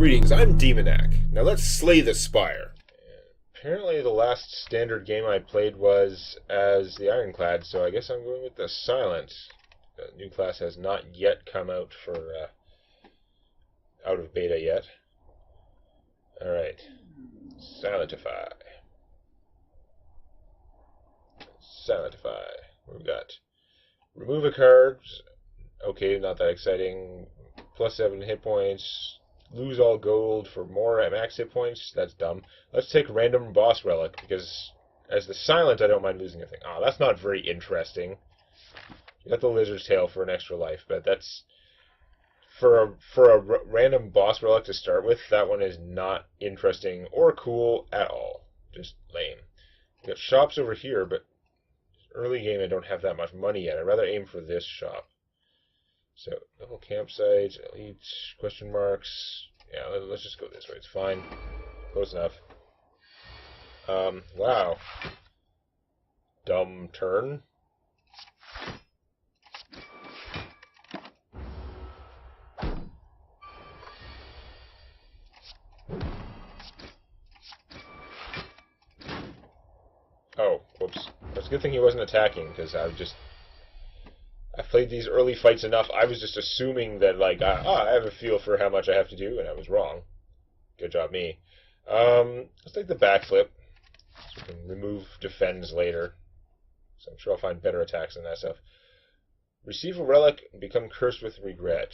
Greetings, I'm Demonac. Now let's slay the Spire. Apparently the last standard game I played was as the Ironclad, so I guess I'm going with the Silent. The new class has not yet come out for out of beta yet. Alright. Silentify. Silentify. What we got? Remove a card. Okay, not that exciting. Plus 7 hit points. Lose all gold for more at max hit points. That's dumb. Let's take random boss relic, because as the Silent, I don't mind losing a thing. Ah, that's not very interesting. You got the lizard's tail for an extra life, but that's for a random boss relic to start with. That one is not interesting or cool at all. Just lame. We got shops over here, but early game I don't have that much money yet. I'd rather aim for this shop. So, level campsite, elite, question marks. Yeah, let's just go this way. It's fine. Close enough. Wow. Dumb turn. Oh, whoops. It's a good thing he wasn't attacking, because I've played these early fights enough. I was just assuming that, like, I have a feel for how much I have to do, and I was wrong. Good job, me. Let's take the backflip. So we can remove defends later. So I'm sure I'll find better attacks than that stuff. Receive a relic and become cursed with regret.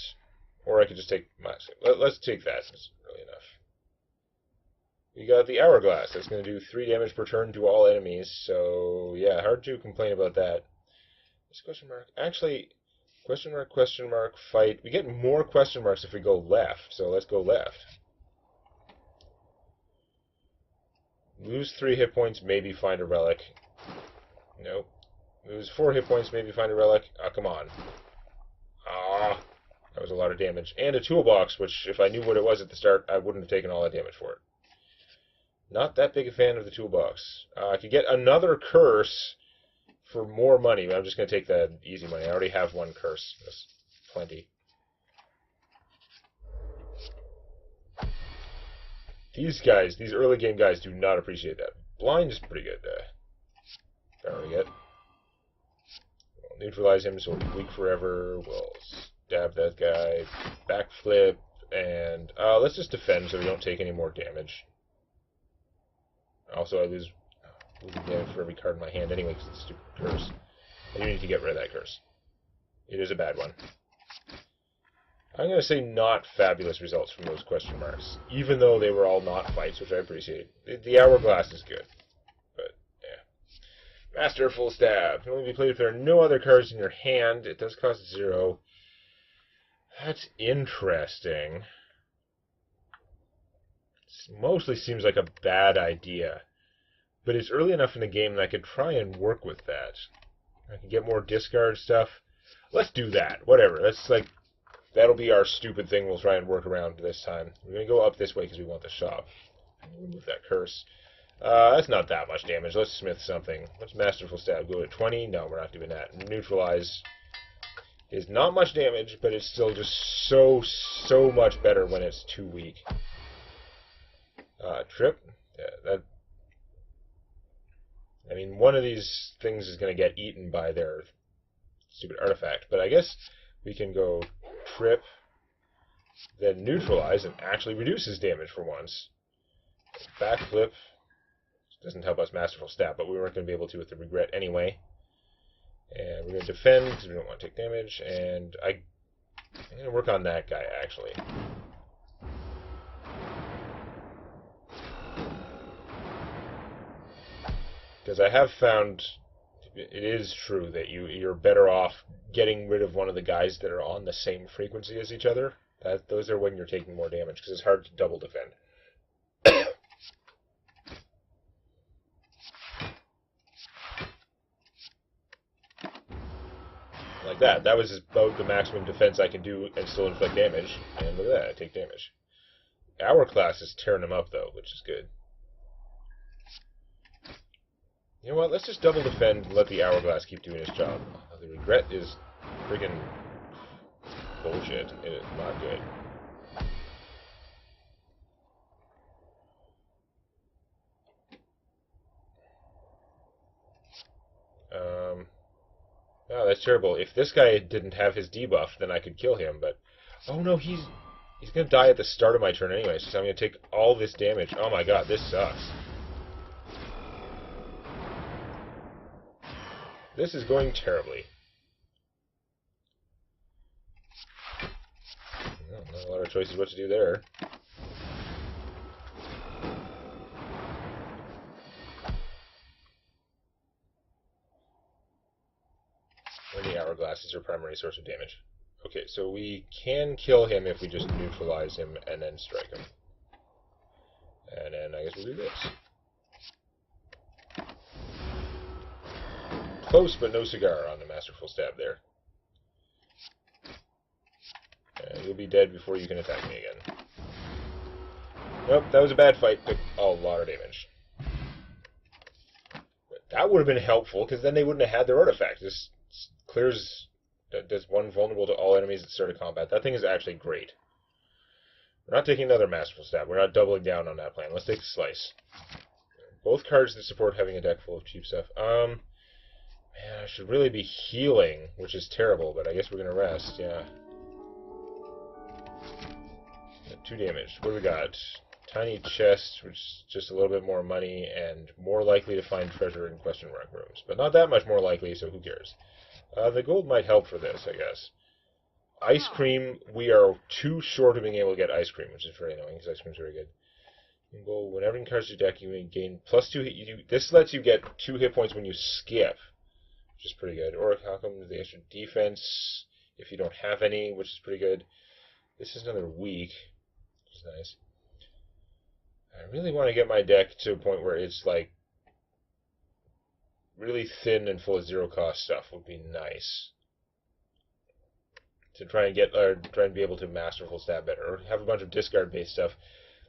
Or I could just take my... Let's take that. That's early enough. We got the Hourglass. That's going to do 3 damage per turn to all enemies. So, yeah, hard to complain about that. This question mark. Actually, question mark, fight. We get more question marks if we go left, so let's go left. Lose 3 hit points, maybe find a relic. Nope. Lose 4 hit points, maybe find a relic. Ah, come on. Ah, that was a lot of damage. And a toolbox, which, if I knew what it was at the start, I wouldn't have taken all that damage for it. Not that big a fan of the toolbox. I could get another curse for more money, but I'm just going to take the easy money. I already have 1 curse. That's plenty. These guys, these early game guys, do not appreciate that. Blind is pretty good. Apparently get. We'll neutralize him so he'll be weak forever. We'll stab that guy. Backflip. And let's just defend so we don't take any more damage. Also, I lose damage for every card in my hand anyway because it's a stupid curse. I do need to get rid of that curse. It is a bad one. I'm going to say not fabulous results from those question marks, even though they were all not fights, which I appreciate. The Hourglass is good, but yeah. Masterful Stab. Can only be played if there are no other cards in your hand. It does cost 0. That's interesting. It mostly seems like a bad idea. But it's early enough in the game that I could try and work with that. I can get more discard stuff. Let's do that. Whatever. That'll be our stupid thing we'll try and work around this time. We're going to go up this way because we want the shop. Remove that curse. That's not that much damage. Let's smith something. Let's Masterful Stab. Go to 20. No, we're not doing that. Neutralize is not much damage, but it's still just so much better when it's too weak. Trip. Yeah, I mean, one of these things is going to get eaten by their stupid artifact, but I guess we can go trip, then neutralize, and actually reduces damage for once. Backflip doesn't help us Masterful Stab, but we weren't going to be able to with the regret anyway. And we're going to defend because we don't want to take damage, and I'm going to work on that guy, actually. Because I have found it is true that you're better off getting rid of one of the guys that are on the same frequency as each other. Those are when you're taking more damage, because it's hard to double defend. Like that. That was about the maximum defense I can do and still inflict damage. And look at that, I take damage. Hourglass is tearing them up, though, which is good. You know what, let's just double defend and let the Hourglass keep doing his job. The regret is friggin' bullshit. It is not good. that's terrible. If this guy didn't have his debuff, then I could kill him, but... Oh no, he's gonna die at the start of my turn anyway, so I'm gonna take all this damage. Oh my god, this sucks. This is going terribly. Well, not a lot of choices what to do there. The hourglass is our primary source of damage. Okay, so we can kill him if we just neutralize him and then strike him. And then I guess we'll do this. Close, but no cigar on the Masterful Stab there. And you'll be dead before you can attack me again. Nope, that was a bad fight. Took a lot of damage. But that would have been helpful, because then they wouldn't have had their artifact. This clears... does one vulnerable to all enemies at the start of combat. That thing is actually great. We're not taking another Masterful Stab. We're not doubling down on that plan. Let's take a Slice. Both cards that support having a deck full of cheap stuff. Man, I should really be healing, which is terrible, but I guess we're going to rest, yeah. 2 damage. What do we got? Tiny chest, which is just a little bit more money, and more likely to find treasure in question mark rooms. But not that much more likely, so who cares? The gold might help for this, I guess. Ice cream, we are too short of being able to get ice cream, which is very annoying, because ice cream is very good. You can go, whenever you card your deck, you may gain +2 hit. This lets you get 2 hit points when you skip, which is pretty good. Or how come the extra defense if you don't have any, which is pretty good. This is another weak, which is nice. I really want to get my deck to a point where it's like really thin and full of zero-cost stuff would be nice. To try and get, or try and be able to Masterful Stab better, or have a bunch of discard-based stuff.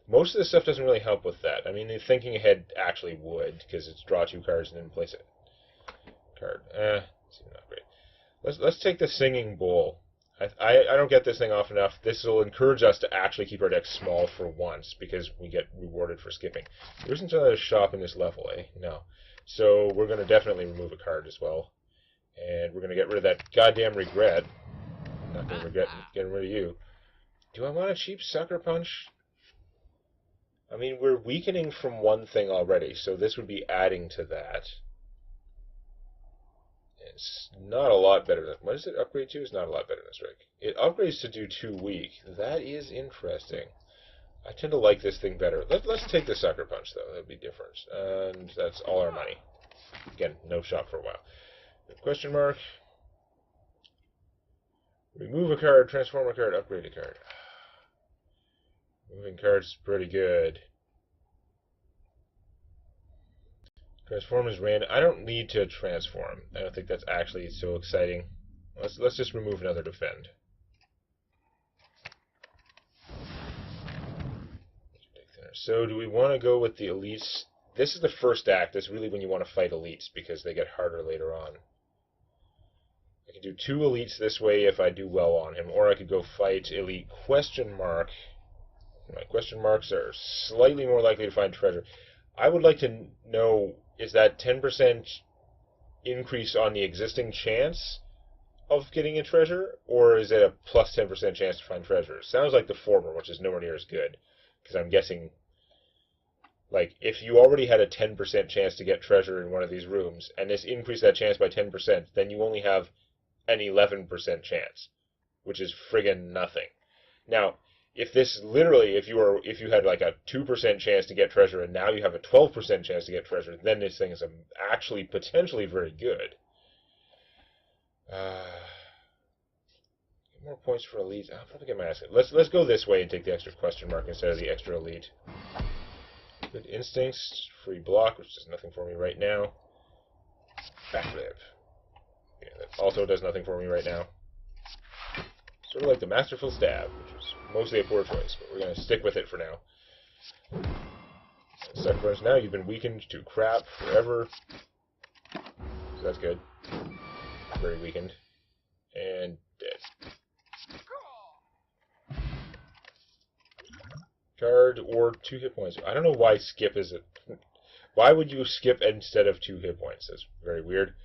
Most of this stuff doesn't really help with that. I mean, the Thinking Ahead actually would, because it's draw 2 cards and then place a card. It's not great. Let's take the Singing Bowl. I don't get this thing off enough. This will encourage us to actually keep our deck small for once, because we get rewarded for skipping. There isn't another shop in this level, eh? No. So we're going to definitely remove a card as well. And we're going to get rid of that goddamn Regret. I'm not going to regret getting rid of you. Do I want a cheap Sucker Punch? I mean, we're weakening from one thing already, so this would be adding to that. It's not a lot better than... What does it upgrade to? It's not a lot better than Strike. It upgrades to do 2 weak. That is interesting. I tend to like this thing better. Let's take the Sucker Punch, though. That'd be different. And that's all our money. Again, no shop for a while. Question mark. Remove a card, transform a card, upgrade a card. Moving cards is pretty good. Transform is random. I don't need to transform. I don't think that's actually so exciting. Let's just remove another defend. So do we want to go with the elites? This is the first act. That's really when you want to fight elites, because they get harder later on. I can do 2 elites this way if I do well on him, or I could go fight elite question mark. My question marks are slightly more likely to find treasure. I would like to know, is that 10% increase on the existing chance of getting a treasure, or is it a plus 10% chance to find treasure? Sounds like the former, which is nowhere near as good, because I'm guessing, like, if you already had a 10% chance to get treasure in one of these rooms, and this increased that chance by 10%, then you only have an 11% chance, which is friggin' nothing. Now, if this literally, if you had like a 2% chance to get treasure, and now you have a 12% chance to get treasure, then this thing is actually potentially very good. More points for elite. I'll probably get my ass hit. Let's go this way and take the extra question mark instead of the extra elite. Good instincts, free block, which does nothing for me right now. Backflip. Yeah, that also does nothing for me right now. Sort of like the Masterful Stab, which was mostly a poor choice, but we're going to stick with it for now. Sucker Punch, now you've been weakened to crap forever. So that's good. Very weakened. And dead. Card or 2 hit points. I don't know why skip is it. Why would you skip instead of 2 hit points? That's very weird.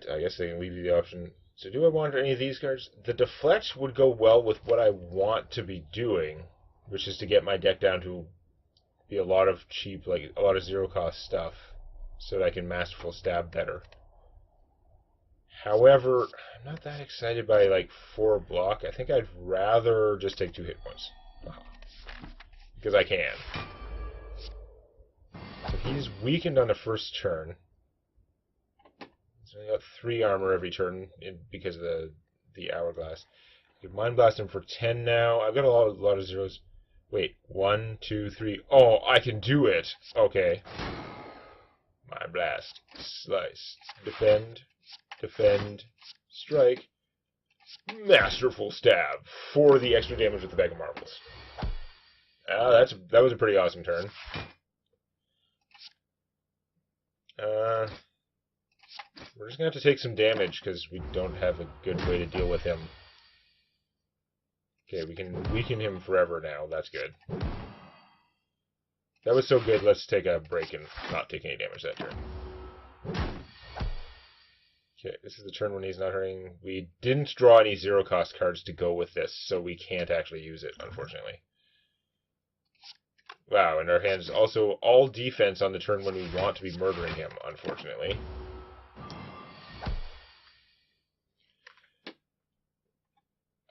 but I guess they can leave you the option. So do I want any of these cards? The Deflect would go well with what I want to be doing, which is to get my deck down to be a lot of cheap, like a lot of zero-cost stuff, so that I can Masterful Stab better. However, I'm not that excited by like 4 block. I think I'd rather just take 2 hit points. Because I can. So he's weakened on the first turn. So I got 3 armor every turn because of the hourglass. I can Mind Blast him for 10 now. I've got a lot of zeros. Wait, 1, 2, 3. Oh, I can do it! Okay. Mind Blast. Slice. Defend. Defend. Strike. Masterful Stab for the extra damage with the Bag of Marbles. That was a pretty awesome turn. We're just going to have to take some damage because we don't have a good way to deal with him. Okay, we can weaken him forever now. That's good. That was so good, let's take a break and not take any damage that turn. Okay, this is the turn when he's not hurting. We didn't draw any zero-cost cards to go with this, so we can't actually use it, unfortunately. Wow, and our hand is also all defense on the turn when we want to be murdering him, unfortunately.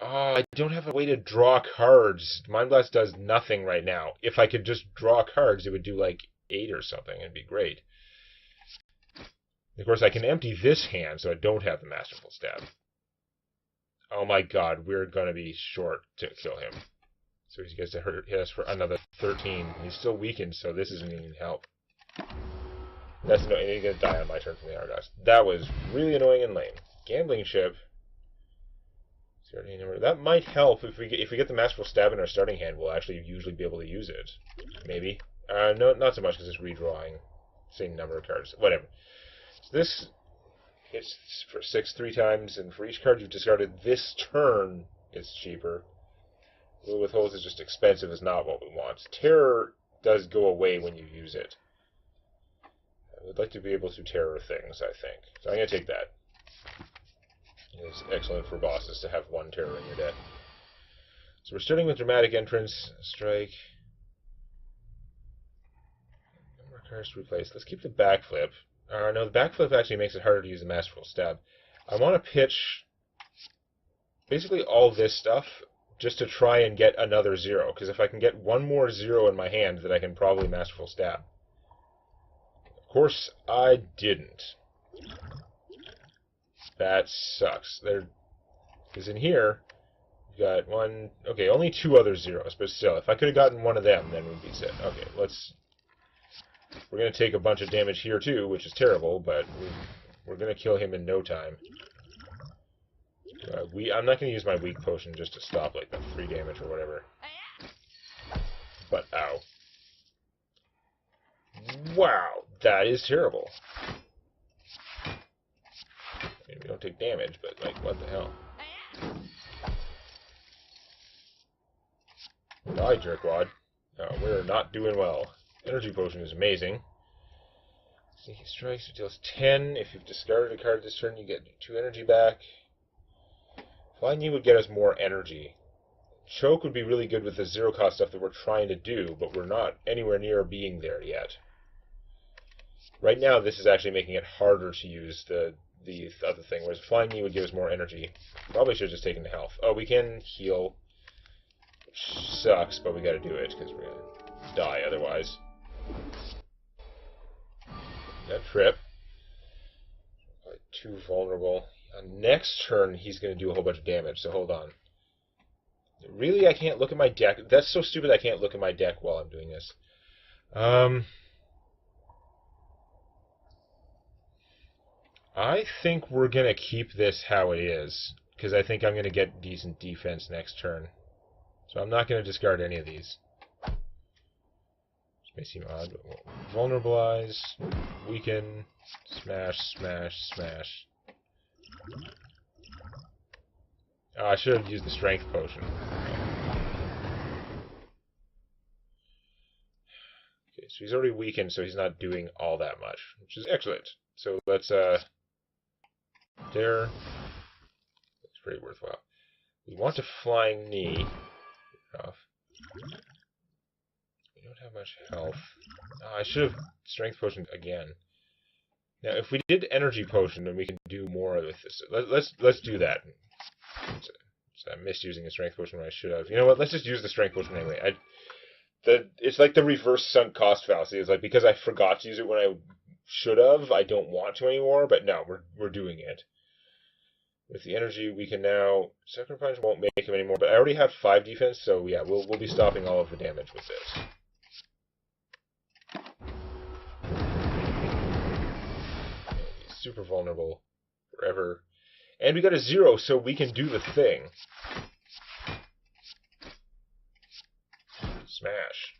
I don't have a way to draw cards. Mind Blast does nothing right now. If I could just draw cards, it would do like 8 or something. It'd be great. Of course, I can empty this hand, so I don't have the Masterful Stab. Oh my god, we're going to be short to kill him. So he gets to hit us for another 13. He's still weakened, so this isn't even help. That's no, he's going to die on my turn from the Hourglass. That was really annoying and lame. Gambling Chip. That might help if we get the Masterful Stab in our starting hand. We'll actually usually be able to use it. Maybe. No, not so much because it's redrawing. Same number of cards. Whatever. So this hits for 6 3 times, and for each card you've discarded this turn, it's cheaper. Will Withholds is just expensive, is not what we want. Terror does go away when you use it. I would like to be able to terror things, I think. So I'm going to take that. It's excellent for bosses to have 1 terror in your deck. So we're starting with Dramatic Entrance, Strike. No more cards to replace. Let's keep the Backflip. No, the Backflip actually makes it harder to use the Masterful Stab. I want to pitch basically all this stuff just to try and get another 0, because if I can get 1 more 0 in my hand, then I can probably Masterful Stab. Of course, I didn't. That sucks. Because in here, we've got 1... Okay, only 2 other 0s, but still, if I could have gotten 1 of them, then we'd be set. Okay, let's... We're going to take a bunch of damage here, too, which is terrible, but we're going to kill him in no time. I'm not going to use my weak potion just to stop, like, the 3 damage or whatever. But, ow. Wow, that is terrible. I mean, we don't take damage, but, like, what the hell? Die, jerkwad. No, we're not doing well. Energy potion is amazing. Sneaky Strikes deals 10. If you've discarded a card this turn, you get 2 energy back. Flying Knee would get us more energy. Choke would be really good with the zero-cost stuff that we're trying to do, but we're not anywhere near being there yet. Right now, this is actually making it harder to use the other thing, whereas Flying Knee would give us more energy. Probably should have just taken the health. Oh, we can heal, which sucks, but we gotta do it, because we're gonna die otherwise. That trip. Too vulnerable. Next turn, he's going to do a whole bunch of damage, so hold on. Really, I can't look at my deck? That's so stupid I can't look at my deck while I'm doing this. I think we're going to keep this how it is, because I think I'm going to get decent defense next turn. So I'm not going to discard any of these. This may seem odd, but we'll vulnerabilize, weaken, smash, smash, smash. Oh, I should have used the strength potion. Okay, so he's already weakened, so he's not doing all that much, which is excellent. So let's There. It's pretty worthwhile. We want a flying knee. Off. We don't have much health. Oh, I should have strength potion again. Now, if we did energy potion, then we can do more with this. Let's do that. So I missed using a strength potion when I should have. You know what? Let's just use the strength potion anyway. It's like the reverse sunk cost fallacy. It's like because I forgot to use it when I should have, I don't want to anymore. But no, we're doing it. With the energy, we can now... Second punch won't make him anymore, but I already have 5 defense, so yeah, we'll be stopping all of the damage with this. He's super vulnerable forever. And we got a 0, so we can do the thing. Smash.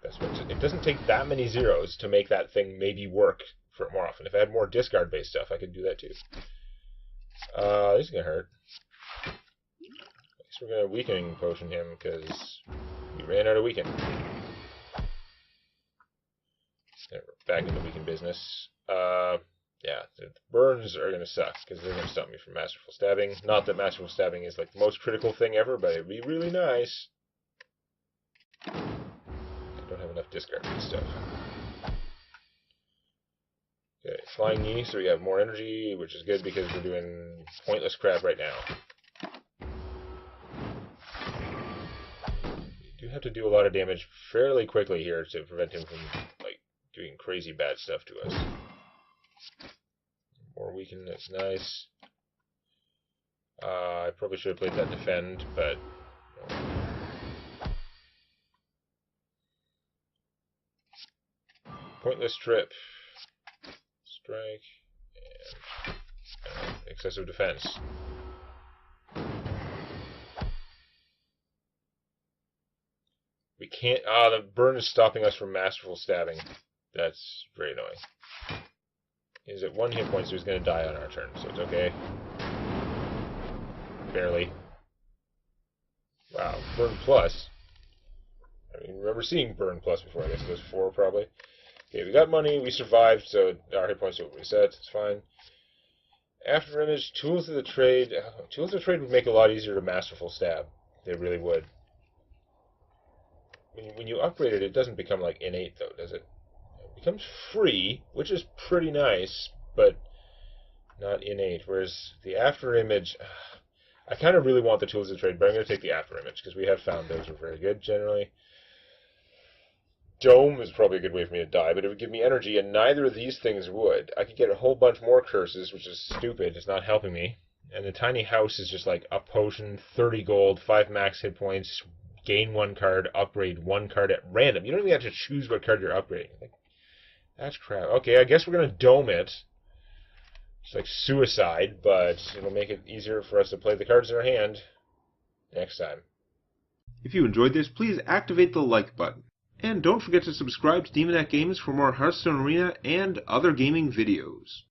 That's what it doesn't take that many zeros to make that thing maybe work for it more often. If I had more discard-based stuff, I could do that too. This is gonna hurt. I guess we're gonna weakening potion him because we ran out of weaken. There, we're back into weaken business. Yeah, the burns are gonna suck because they're gonna stop me from masterful stabbing. Not that masterful stabbing is like the most critical thing ever, but it'd be really nice. I don't have enough discard for this stuff. Okay, flying knee, so we have more energy, which is good because we're doing pointless crap right now. We do have to do a lot of damage fairly quickly here to prevent him from like doing crazy bad stuff to us. More weaken, that's nice. I probably should have played that defend, but pointless trip. Strike, and excessive defense. We can't... the burn is stopping us from masterful stabbing. That's very annoying. He's at 1 hit point, so he's going to die on our turn, so it's okay. Barely. Wow, burn plus. I mean, remember seeing burn plus before. I guess it was 4 probably. Okay, we got money, we survived, so our hit points will reset, it's fine. After image, tools of the trade. Tools of the trade would make it a lot easier to masterful stab. They really would. When you upgrade it, it doesn't become like innate though, does it? It becomes free, which is pretty nice, but not innate. Whereas the after image, I kind of really want the tools of the trade, but I'm going to take the after image because we have found those are very good generally. Dome is probably a good way for me to die, but it would give me energy, and neither of these things would. I could get a whole bunch more curses, which is stupid. It's not helping me. And the tiny house is just like a potion, 30 gold, 5 max hit points, gain 1 card, upgrade 1 card at random. You don't even have to choose what card you're upgrading. Like, that's crap. Okay, I guess we're going to dome it. It's like suicide, but it'll make it easier for us to play the cards in our hand next time. If you enjoyed this, please activate the like button. And don't forget to subscribe to Demonet Games for more Hearthstone Arena and other gaming videos.